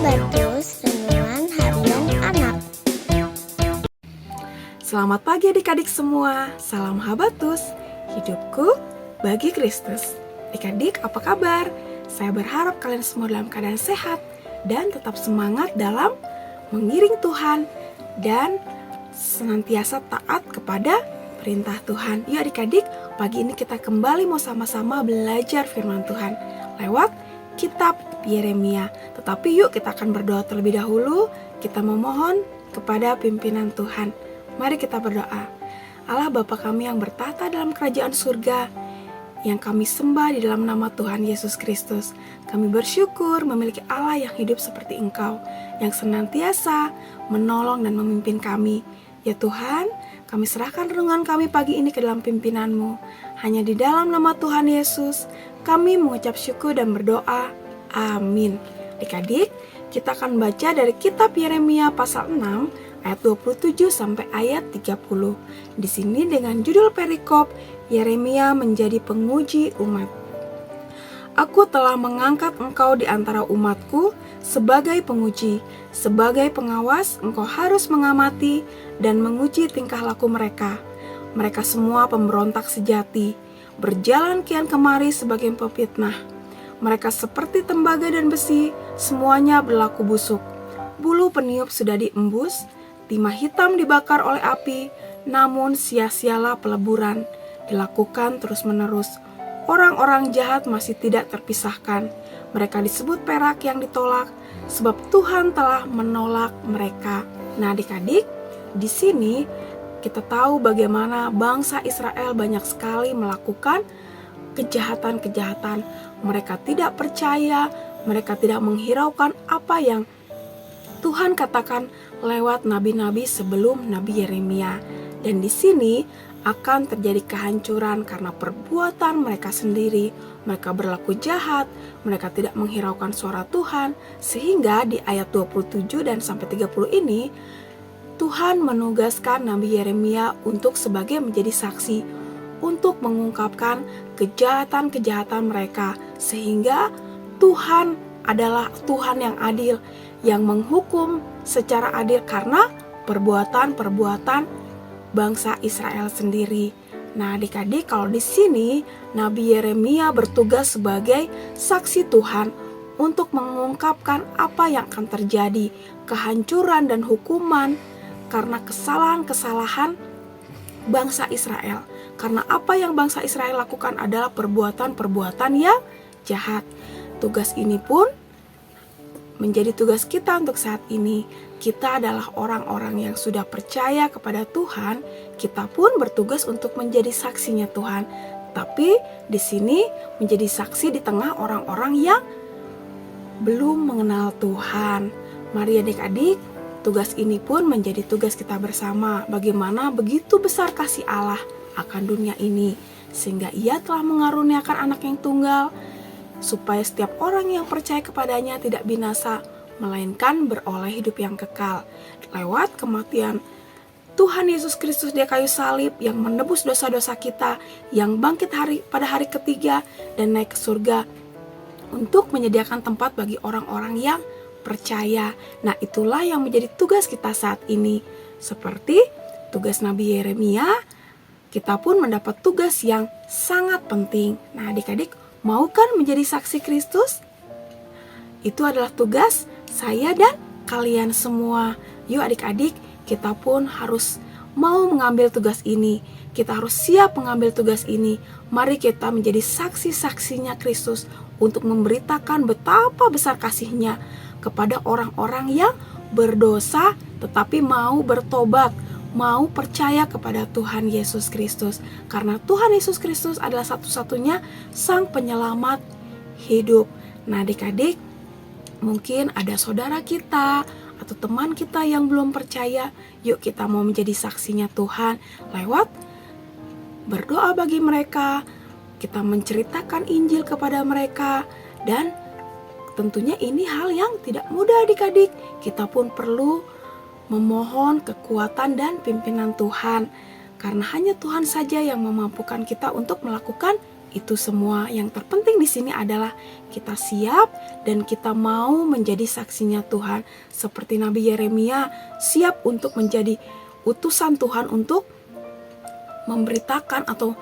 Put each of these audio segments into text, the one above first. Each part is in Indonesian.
Habatus Renungan Harian Anak. Selamat pagi adik-adik semua. Salam Habatus. Hidupku bagi Kristus. Adik-adik, apa kabar? Saya berharap kalian semua dalam keadaan sehat dan tetap semangat dalam mengiring Tuhan dan senantiasa taat kepada perintah Tuhan. Yuk adik-adik, pagi ini kita kembali mau sama-sama belajar firman Tuhan lewat kitab Yeremia. Tetapi yuk kita akan berdoa terlebih dahulu. Kita memohon kepada pimpinan Tuhan. Mari kita berdoa. Allah Bapa kami yang bertata dalam kerajaan surga, yang kami sembah di dalam nama Tuhan Yesus Kristus. Kami bersyukur memiliki Allah yang hidup seperti Engkau, yang senantiasa menolong dan memimpin kami. Ya Tuhan, kami serahkan renungan kami pagi ini ke dalam pimpinan-Mu. Hanya di dalam nama Tuhan Yesus, kami mengucap syukur dan berdoa. Amin. Adik-adik, kita akan baca dari kitab Yeremia pasal 6 ayat 27 sampai ayat 30. Di sini dengan judul perikop Yeremia menjadi penguji umat. Aku telah mengangkat engkau di antara umatku sebagai penguji, sebagai pengawas. Engkau harus mengamati dan menguji tingkah laku mereka. Mereka semua pemberontak sejati, berjalan kian kemari sebagai pefitnah. Mereka seperti tembaga dan besi, semuanya berlaku busuk. Bulu peniup sudah diembus, timah hitam dibakar oleh api, namun sia-sialah peleburan, dilakukan terus-menerus. Orang-orang jahat masih tidak terpisahkan. Mereka disebut perak yang ditolak, sebab Tuhan telah menolak mereka. Nah adik-adik, di sini kita tahu bagaimana bangsa Israel banyak sekali melakukan kejahatan-kejahatan. Mereka tidak percaya, mereka tidak menghiraukan apa yang Tuhan katakan lewat nabi-nabi sebelum Nabi Yeremia. Dan di sini akan terjadi kehancuran karena perbuatan mereka sendiri. Mereka berlaku jahat, mereka tidak menghiraukan suara Tuhan, sehingga di ayat 27 dan sampai 30 ini Tuhan menugaskan Nabi Yeremia untuk sebagai menjadi saksi, untuk mengungkapkan kejahatan-kejahatan mereka, sehingga Tuhan adalah Tuhan yang adil, yang menghukum secara adil karena perbuatan-perbuatan bangsa Israel sendiri. Nah, adik-adik, kalau di sini Nabi Yeremia bertugas sebagai saksi Tuhan untuk mengungkapkan apa yang akan terjadi, kehancuran dan hukuman karena kesalahan-kesalahan bangsa Israel. Karena apa yang bangsa Israel lakukan adalah perbuatan-perbuatan yang jahat. Tugas ini pun menjadi tugas kita untuk saat ini. Kita adalah orang-orang yang sudah percaya kepada Tuhan. Kita pun bertugas untuk menjadi saksinya Tuhan. Tapi di sini menjadi saksi di tengah orang-orang yang belum mengenal Tuhan. Mari adik-adik, tugas ini pun menjadi tugas kita bersama. Bagaimana begitu besar kasih Allah akan dunia ini, sehingga Ia telah mengaruniakan anak yang tunggal, supaya setiap orang yang percaya kepadanya tidak binasa, melainkan beroleh hidup yang kekal. Lewat kematian Tuhan Yesus Kristus di kayu salib yang menebus dosa-dosa kita, yang bangkit pada hari ketiga dan naik ke surga untuk menyediakan tempat bagi orang-orang yang percaya. Nah, itulah yang menjadi tugas kita saat ini. Seperti tugas Nabi Yeremia, kita pun mendapat tugas yang sangat penting. Nah, adik-adik, mau kan menjadi saksi Kristus? Itu adalah tugas saya dan kalian semua. Yuk adik-adik, kita pun harus mau mengambil tugas ini. Kita harus siap mengambil tugas ini. Mari kita menjadi saksi-saksinya Kristus untuk memberitakan betapa besar kasih-Nya kepada orang-orang yang berdosa tetapi mau bertobat, mau percaya kepada Tuhan Yesus Kristus. Karena Tuhan Yesus Kristus adalah satu-satunya Sang Penyelamat hidup. Nah adik-adik, mungkin ada saudara kita atau teman kita yang belum percaya. Yuk kita mau menjadi saksinya Tuhan lewat berdoa bagi mereka, kita menceritakan Injil kepada mereka. Dan tentunya ini hal yang tidak mudah adik-adik. Kita pun perlu memohon kekuatan dan pimpinan Tuhan, karena hanya Tuhan saja yang memampukan kita untuk melakukan Itu semua yang terpenting di sini adalah kita siap dan kita mau menjadi saksinya Tuhan. Seperti Nabi Yeremia siap untuk menjadi utusan Tuhan untuk memberitakan atau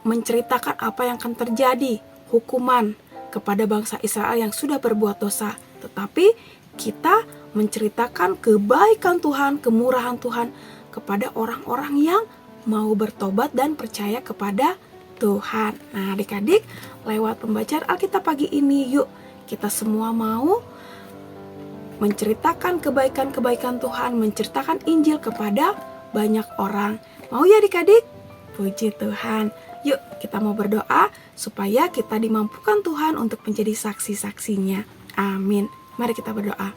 menceritakan apa yang akan terjadi, hukuman kepada bangsa Israel yang sudah berbuat dosa. Tetapi kita menceritakan kebaikan Tuhan, kemurahan Tuhan kepada orang-orang yang mau bertobat dan percaya kepada Tuhan. Nah, adik-adik, lewat pembacaan Alkitab pagi ini, yuk kita semua mau menceritakan kebaikan-kebaikan Tuhan, menceritakan Injil kepada banyak orang. Mau ya adik-adik? Puji Tuhan. Yuk kita mau berdoa supaya kita dimampukan Tuhan untuk menjadi saksi-saksinya. Amin. Mari kita berdoa.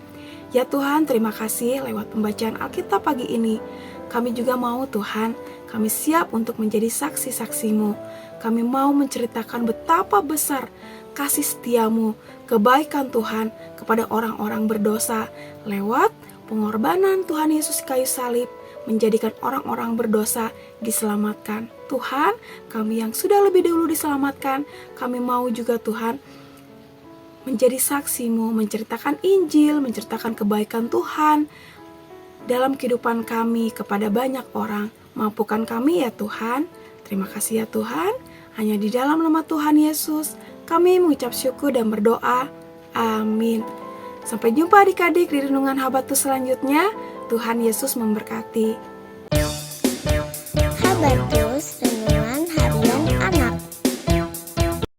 Ya Tuhan, terima kasih lewat pembacaan Alkitab pagi ini. Kami juga mau Tuhan, kami siap untuk menjadi saksi-saksi-Mu. Kami mau menceritakan betapa besar kasih setia-Mu, kebaikan Tuhan kepada orang-orang berdosa lewat pengorbanan Tuhan Yesus kayu salib, menjadikan orang-orang berdosa diselamatkan. Tuhan, kami yang sudah lebih dahulu diselamatkan, kami mau juga Tuhan menjadi saksi-Mu, menceritakan Injil, menceritakan kebaikan Tuhan dalam kehidupan kami kepada banyak orang. Mampukan kami ya Tuhan. Terima kasih ya Tuhan. Hanya di dalam nama Tuhan Yesus kami mengucap syukur dan berdoa. Amin. Sampai jumpa adik-adik di renungan Habatus selanjutnya. Tuhan Yesus memberkati. Habatus